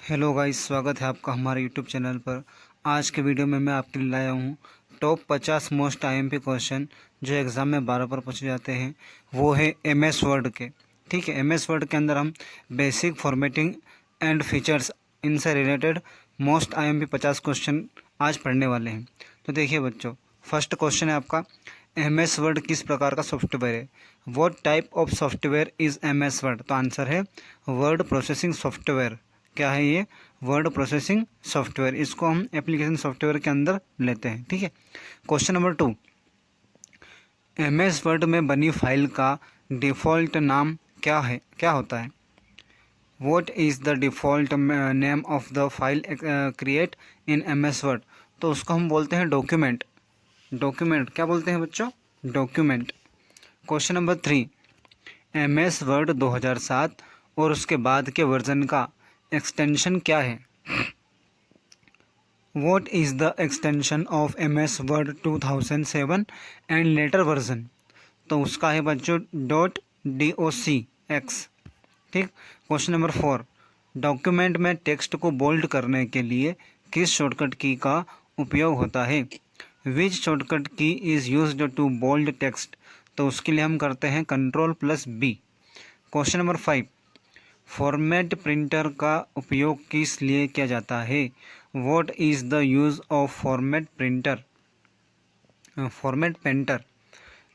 Hello guys, स्वागत है आपका हमारे यूट्यूब चैनल पर। आज के वीडियो में मैं आपके लिए लाया हूँ टॉप 50 मोस्ट आईएमपी क्वेश्चन जो एग्ज़ाम में बार बार पूछे जाते हैं। वो है एमएस वर्ड के। ठीक है, एमएस वर्ड के अंदर हम बेसिक फॉर्मेटिंग एंड फीचर्स इनसे रिलेटेड मोस्ट आईएमपी 50 क्वेश्चन आज पढ़ने वाले हैं। तो देखिए बच्चों, फर्स्ट क्वेश्चन है आपका, एमएस वर्ड किस प्रकार का सॉफ्टवेयर है? What type of software is MS Word? तो आंसर है वर्ड प्रोसेसिंग सॉफ्टवेयर। क्या है ये? Word processing software. इसको हम एप्लीकेशन सॉफ्टवेयर के अंदर लेते हैं। ठीक है, क्वेश्चन नंबर 2, एमएस वर्ड में बनी फाइल का डिफ़ॉल्ट नाम क्या है, क्या होता है? What is the default name of the file create in MS Word? तो उसको हम बोलते हैं डॉक्यूमेंट। डॉक्यूमेंट क्या बोलते हैं बच्चों? Document. Question number 3, MS word 2007 और उसके बाद के वर्जन का एक्सटेंशन क्या है? What is the extension of MS Word 2007 and later version? तो उसका है बच्चों .docx। ठीक। क्वेश्चन नंबर 4, डॉक्यूमेंट में टेक्स्ट को बोल्ड करने के लिए किस शॉर्टकट की का उपयोग होता है? Which shortcut key is used to bold text? तो उसके लिए हम करते हैं Ctrl+B। Question number 5, format printer का उपयोग किस लिए किया जाता है? What is the use of format printer, format painter?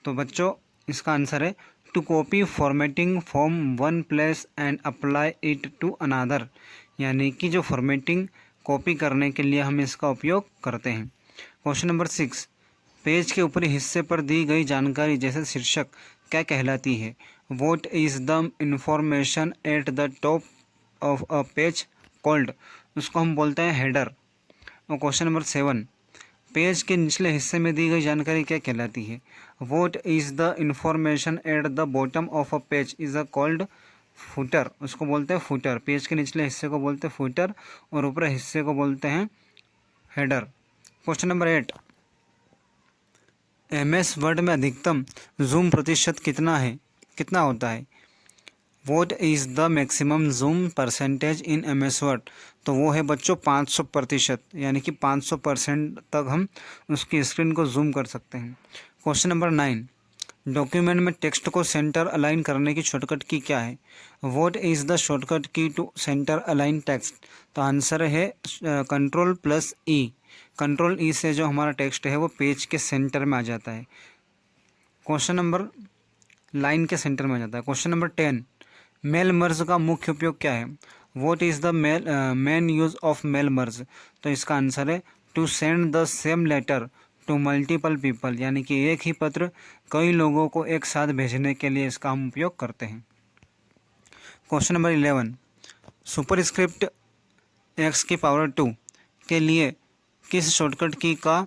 तो बच्चों इसका आंसर है to copy formatting from one place and apply it to another. यानी कि जो फॉर्मेटिंग कॉपी करने के लिए हम इसका उपयोग करते हैं। क्वेश्चन नंबर 6, पेज के ऊपरी हिस्से पर दी गई जानकारी जैसे शीर्षक क्या कहलाती है? What is the information at the top of a page called? उसको हम बोलते हैं हेडर। और क्वेश्चन नंबर 7, पेज के निचले हिस्से में दी गई जानकारी क्या कहलाती है? What is the information at the bottom of a page is called footer? उसको बोलते हैं फुटर। पेज के निचले हिस्से को बोलते हैं फुटर और ऊपर हिस्से को बोलते हैं header. Question number 8, MS word में अधिकतम जूम प्रतिशत कितना होता है? What is the maximum zoom percentage in MS Word? तो वो है बच्चों 500%। यानी कि 500% तक हम उसकी स्क्रीन को जूम कर सकते हैं। क्वेश्चन नंबर 9, डॉक्यूमेंट में टेक्स्ट को सेंटर अलाइन करने की शॉर्टकट की क्या है? What is the shortcut key to centre align text? तो आंसर है Ctrl+E। Ctrl+E से जो हमारा टेक्स्ट है वो पेज के सेंटर में आ जाता है। क्वेश्चन नंबर लाइन के सेंटर में आ जाता है। क्वेश्चन नंबर 10, मेल मर्ज का मुख्य उपयोग क्या है? What is the main use of mail merge? तो इसका आंसर है to send the same letter to multiple people. यानी कि एक ही पत्र कई लोगों को एक साथ भेजने के लिए इसका हम उपयोग करते हैं। क्वेश्चन नंबर 11, सुपरस्क्रिप्ट x⁻² के लिए किस शॉर्टकट की का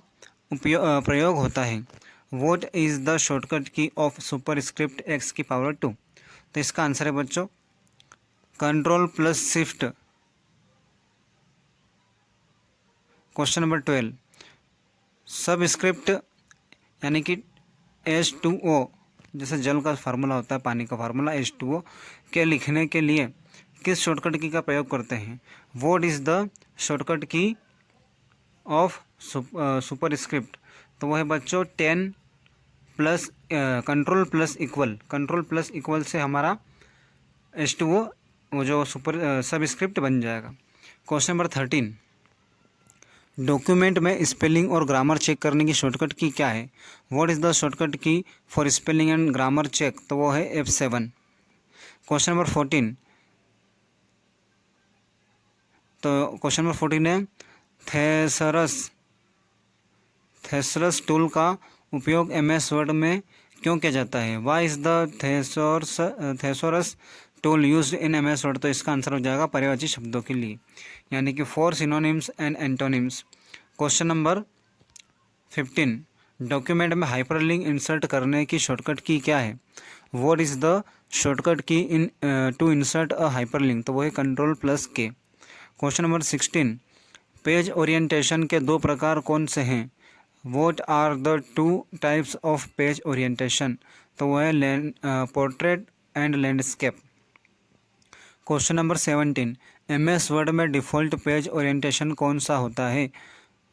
प्रयोग होता है? व्हाट इज़ द शॉर्टकट की ऑफ सुपरस्क्रिप्ट x⁻²? तो इसका आंसर है बच्चों Ctrl+Shift। क्वेश्चन नंबर 12, सबस्क्रिप्ट यानी कि H2O, जैसे जल का फार्मूला होता है, पानी का फार्मूला H2O के लिखने के लिए किस शॉर्टकट की का प्रयोग करते हैं? व्हाट इज़ द शॉर्टकट की ऑफ सुपरस्क्रिप्ट? तो वो है बच्चों Ctrl+= से हमारा H2O वो जो सबस्क्रिप्ट बन जाएगा। क्वेश्चन नंबर 13, डॉक्यूमेंट में स्पेलिंग और ग्रामर चेक करने की शॉर्टकट की क्या है? What is the shortcut key for spelling and grammar check? तो वो है F7। क्वेश्चन नंबर 14, तो क्वेश्चन नंबर 14 है थेसरस टूल का उपयोग एमएस वर्ड में क्यों किया जाता है? Why is the thesaurus tool used in MS Word? तो इसका आंसर हो जाएगा पर्यायवाची शब्दों के लिए, यानी कि for synonyms and antonyms. Question number 15, document में हाइपरलिंक इंसर्ट करने की शॉर्टकट की क्या है? What is the shortcut key to insert a hyperlink? तो वो है Ctrl+K। Question number 16, page orientation के दो प्रकार कौन से हैं? What are the two types of page orientation? तो वो है portrait and landscape. Question number 17, MS Word में डिफ़ॉल्ट पेज ओरिएंटेशन कौन सा होता है?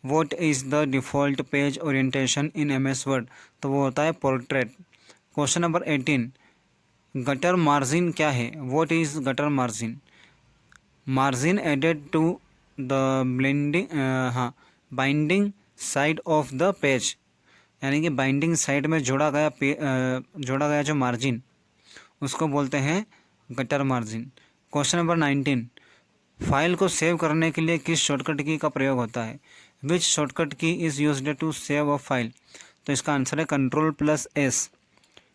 What is the default page orientation in MS Word? तो वो होता है portrait. Question number 18, gutter margin क्या है? What is gutter margin? Margin added to the binding side of the page, यानी कि बाइंडिंग साइड में जोड़ा गया जो मार्जिन, उसको बोलते हैं gutter margin. Question number 19, file को सेव करने के लिए किस शॉर्टकट की का प्रयोग होता है? Which shortcut key is used to save a file? तो इसका आंसर है Ctrl+S।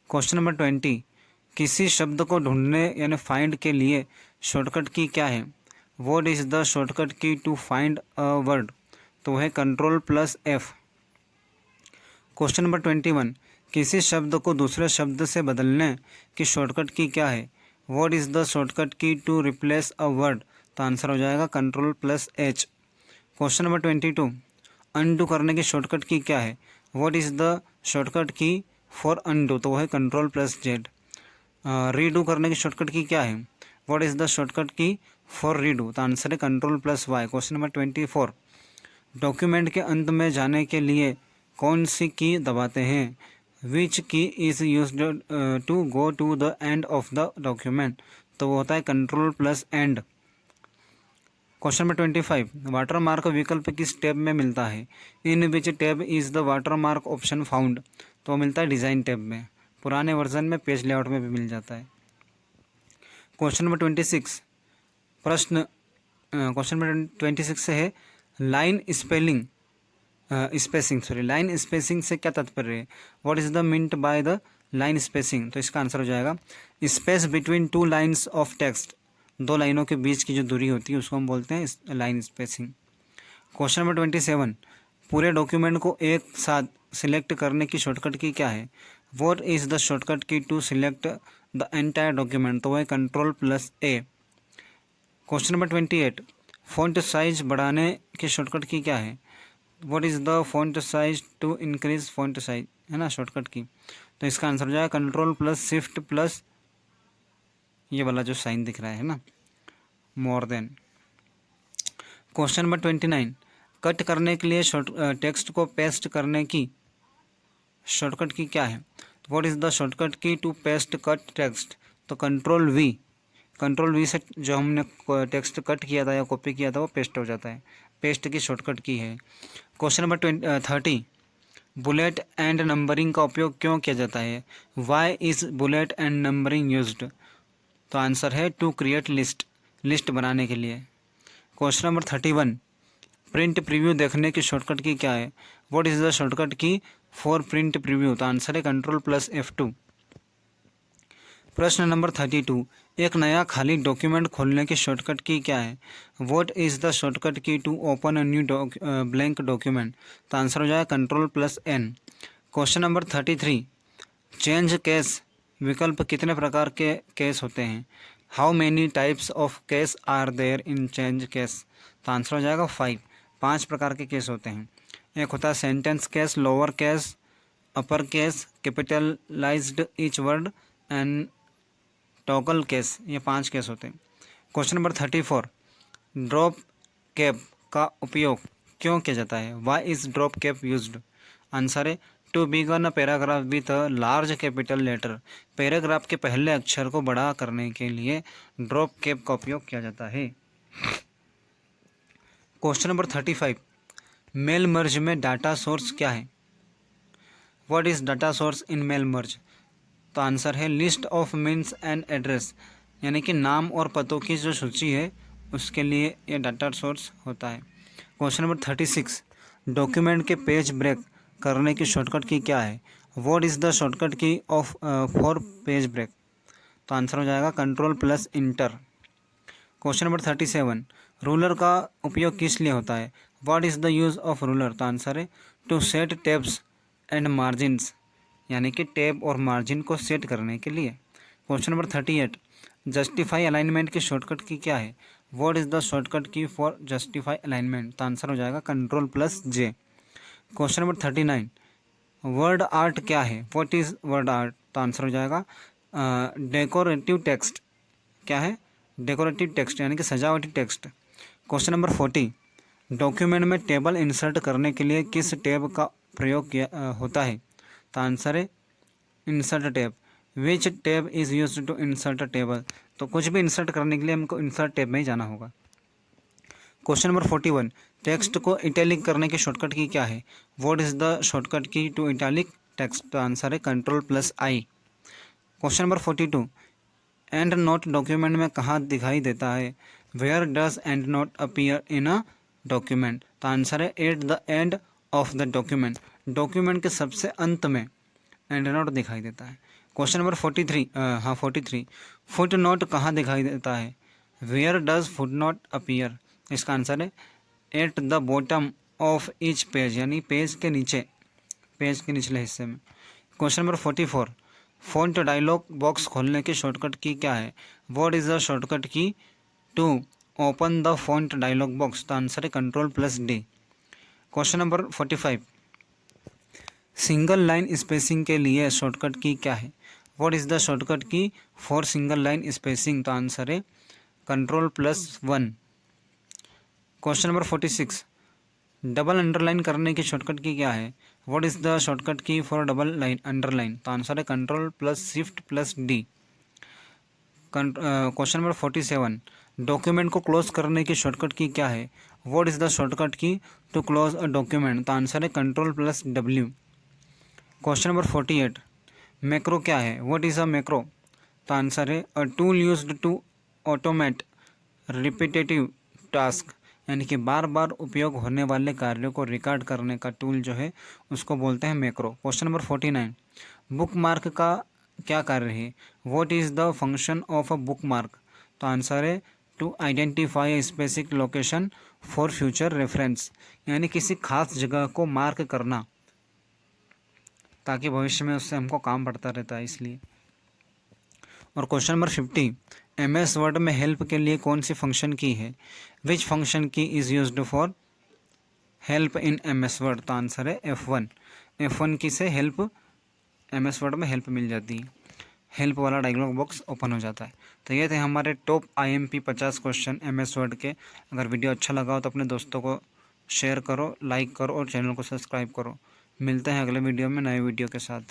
क्वेश्चन नंबर 20, किसी शब्द को ढूंढने यानी फाइंड के लिए शॉर्टकट की क्या है? What is the shortcut key to find a word? तो वह है Ctrl+F। क्वेश्चन नंबर 21, किसी शब्द को दूसरे शब्द से बदलने की शॉर्टकट की क्या है? What is the shortcut key to replace a word? तो आंसर हो जाएगा Ctrl+H। क्वेश्चन नंबर 22, अनडू करने की शॉर्टकट की क्या है? What is the shortcut key for undo? तो वह है Ctrl+Z। रीडू करने की शॉर्टकट की क्या है? What is the shortcut key for redo? तो आंसर है Ctrl+Y। क्वेश्चन नंबर 24, डॉक्यूमेंट के अंत में जाने के लिए कौन सी की दबाते हैं? Which key is used to go to the end of the document? तो वो होता है Ctrl+End। Question number 25, water mark विकल्प किस टैब में मिलता है? In which tab is the watermark option found? तो वो मिलता है डिज़ाइन टैब में। पुराने वर्जन में पेज लेआउट में भी मिल जाता है। क्वेश्चन नंबर 26, क्वेश्चन नंबर 26 से है लाइन स्पेसिंग से क्या तात्पर्य है? What is the meant by the line spacing? तो इसका आंसर हो जाएगा space between two lines of text, दो लाइनों के बीच की जो दूरी होती है उसको हम बोलते हैं लाइन स्पेसिंग। क्वेश्चन नंबर 27, पूरे डॉक्यूमेंट को एक साथ सिलेक्ट करने की शॉर्टकट की क्या है? What is the shortcut key to select the entire document? तो वह Ctrl+A। Question number 28, font size बढ़ाने की शॉर्टकट की क्या है? What is the font size to increase font size, है ना शॉर्टकट की? तो इसका आंसर हो जाएगा Ctrl+Shift+ ये वाला जो साइन दिख रहा है ना, more than. Question number 29, cut करने के लिए टेक्स्ट को पेस्ट करने की शॉर्टकट की क्या है? What is the shortcut key to paste cut text? तो Ctrl+V से जो हमने टेक्स्ट कट किया था या कॉपी किया था वो पेस्ट हो जाता है, पेस्ट की शॉर्टकट की है। Question number 30, bullet and numbering का उपयोग क्यों किया जाता है? Why is bullet and numbering used? तो आंसर है टू क्रिएट लिस्ट बनाने के लिए। क्वेश्चन नंबर 31, प्रिंट प्रीव्यू देखने की शॉर्टकट की क्या है? What is the shortcut key for print preview? तो आंसर है Ctrl+F2। प्रश्न नंबर 32, एक नया खाली डॉक्यूमेंट खोलने की शॉर्टकट की क्या है? What is the shortcut key to open a new blank document? तो आंसर हो जाएगा Ctrl+N। Question number 33, change case विकल्प कितने प्रकार के केस होते हैं? How many types of case are there in change case? तो आंसर हो जाएगा 5। 5 प्रकार के केस होते हैं। एक होता है sentence case, lower case, upper case, capitalised each word and toggle case, ये 5 केस होते हैं। क्वेश्चन नंबर 34, ड्रॉप कैप का उपयोग क्यों किया जाता है? Why is drop cap used? Answer है to begin a paragraph with a large capital letter. Paragraph के पहले अक्षर को बड़ा करने के लिए ड्रॉप कैप का उपयोग किया जाता है। क्वेश्चन नंबर 35, मेल मर्ज में डाटा सोर्स क्या है? What is data source in mail merge? तो आंसर है list of means and address, यानी कि नाम और पतों की जो सूची है उसके लिए ये डाटा सोर्स होता है। क्वेश्चन नंबर 36, डॉक्यूमेंट के पेज ब्रेक करने की शॉर्टकट की क्या है? व्हाट इज़ द शॉर्टकट की ऑफ फॉर पेज ब्रेक? तो आंसर हो जाएगा Ctrl+Enter। क्वेश्चन नंबर 37, रूलर का उपयोग किस लिए होता है? What is the use of ruler? तो आंसर है to set tabs and margins, यानी कि टैब और मार्जिन को सेट करने के लिए। क्वेश्चन नंबर 38, जस्टिफाई अलाइनमेंट की शॉर्टकट की क्या है? What is the shortcut key for justify alignment? तो आंसर हो जाएगा Ctrl+J। Question number 39, word art क्या है? What is word art? तो आंसर हो जाएगा डेकोरेटिव टेक्स्ट। क्या है? डेकोरेटिव टेक्स्ट यानी कि सजावटी टेक्स्ट। क्वेश्चन नंबर 40, डॉक्यूमेंट में टेबल इंसर्ट करने के लिए किस टैब का प्रयोग किया होता है? तो आंसर है insert tab. Which tab is used to insert table? तो कुछ भी इंसर्ट करने के लिए हमको इंसर्ट टैब में ही जाना होगा। क्वेश्चन नंबर 41, टेक्स्ट को इटैलिक करने की शॉर्टकट की क्या है? What is the shortcut key to italic text? तो आंसर है Ctrl+I। Question number 42, end note document में कहाँ दिखाई देता है? Where does end note appear in a document? तो आंसर है at the end of the document. Document के सबसे अंत में एंड नोट दिखाई देता है। क्वेश्चन नंबर 43, फुट नोट कहाँ दिखाई देता है? Where does foot note appear? इसका आंसर है at the bottom of each page, यानी पेज के निचले हिस्से में। Question number 44, font dialog box खोलने की शॉर्टकट की क्या है? What is the shortcut key to open the font dialog box? तो आंसर है Ctrl+D। Question number 45, single line spacing के लिए शॉर्टकट की क्या है? What is the shortcut key for single line spacing? तो answer है Ctrl+1। Question number 46, double underline करने की शॉर्टकट की क्या है? What is the shortcut key for double line underline? तो आंसर है Ctrl+Shift+D। क्वेश्चन नंबर 47, डॉक्यूमेंट को close करने की शॉर्टकट की क्या है? What is the shortcut key to close a document? तो आंसर है Ctrl+W। क्वेश्चन नंबर 48, मैक्रो क्या है? What is a macro? तो आंसर है a tool used to automate repetitive task, यानी कि बार बार उपयोग होने वाले कार्यों को रिकॉर्ड करने का टूल जो है उसको बोलते हैं macro. Question number 49, book mark का क्या कार्य है? What is the function of a book mark? तो आंसर है to identify a specific location for future reference, यानी किसी खास जगह को मार्क करना ताकि भविष्य में उससे हमको काम पड़ता रहता है, इसलिए। और क्वेश्चन नंबर 50, MS वर्ड में हेल्प के लिए कौन सी फंक्शन की है? विच फंक्शन की is used for help in MS Word? तो आंसर है F1 की से हेल्प MS वर्ड में हेल्प मिल जाती है, हेल्प वाला डायलॉग बॉक्स ओपन हो जाता है। तो ये थे हमारे top IMP 50 question MS word के। अगर वीडियो अच्छा लगा हो तो अपने दोस्तों को शेयर करो, लाइक करो और चैनल को सब्सक्राइब करो। मिलते हैं अगले वीडियो में नए वीडियो के साथ।